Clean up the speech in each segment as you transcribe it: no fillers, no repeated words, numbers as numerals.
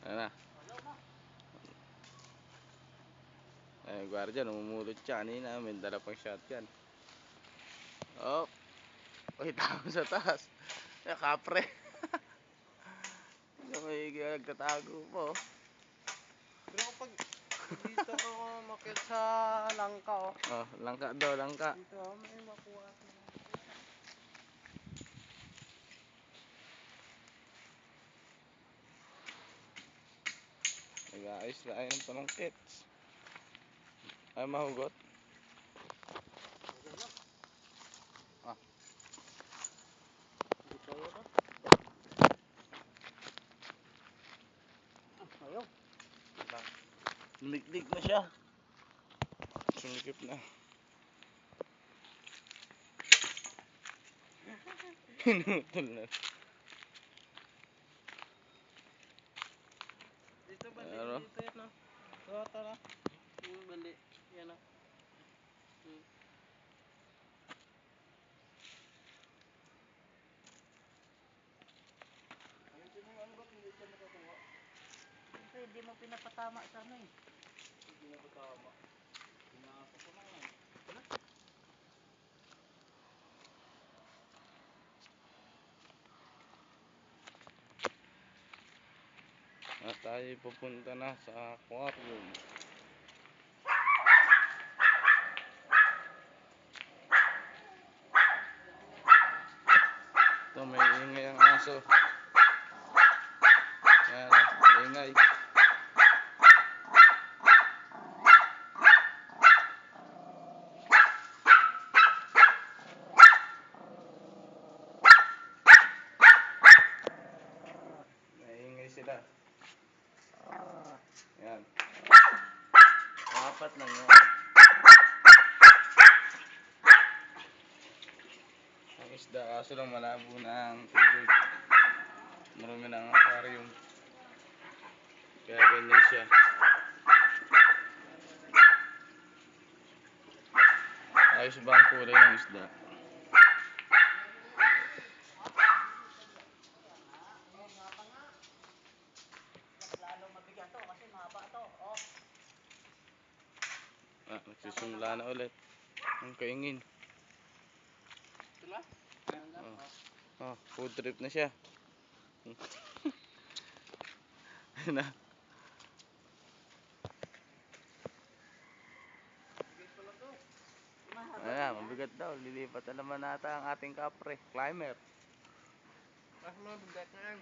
Ayan na. Ay, gwardiya, namumulot siya kanina. May dala pang shotgun. Oh, uy, tao sa taas. Ay, kapre. May nagtatago po. Pero kapag dito ako makit sa langka, oh. Oh, langka daw, langka. Dito, may makuha ako. Nag-aayos na ayun ng panungkits. Ay, mahugot. Ah. Dito yun, oh. Ayaw. Lumikdik na siya. Sumikip na. Pinutol na. Dito bandi, Pero, dito yan, oh. Ito, tara. Yung bandi, yan, oh. Hindi mo pinapatama sa ano eh. Hindi pinapatama. Pinasa ko na yan. tayo pupunta na sa aquarium. Ito, may ingay ang aso. Ayan, may ingay. May ingay sila. Ayan. Apat lang yun. Ang isda, kaso lang malabo na ang tubig. Marami na ang aquarium. Kaya ganyan siya. Ayos ba ang kulay ng isda? Lalo mabigat to kasi mahaba to. Oh. Nagsisimula na ulit. Ang kaingin. Sila? Food trip na siya. Ayun na. Ayan, mabigat daw. Lilipat na naman nata ang ating kapre. Climber. Mabigat na yan.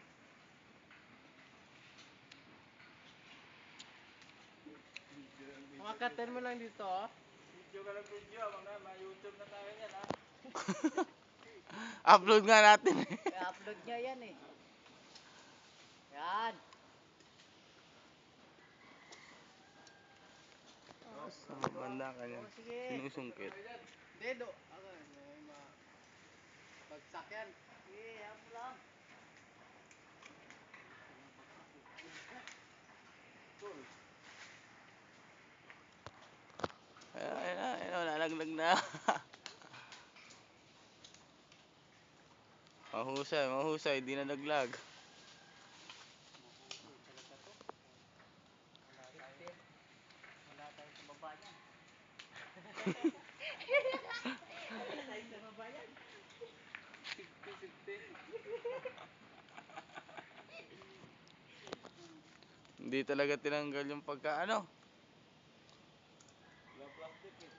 Makakatin mo lang dito, oh. Video ka lang video. Ma-YouTube na tayo yan, ha. Upload nga natin eh. I-upload niya yan eh. Yan. Sa mabanda ka niya. Sige. Sinusungkit. Dedo. Ako, bagsak yan. Sige, yan mo lang. Ayun, nalaglag na. Mahusay, di na naglag. Wala tayo sa baba niyan. Wala tayo sa baba niyan. Sigti. Hindi talaga tinanggal yung pagkaano. Wala plastic eh.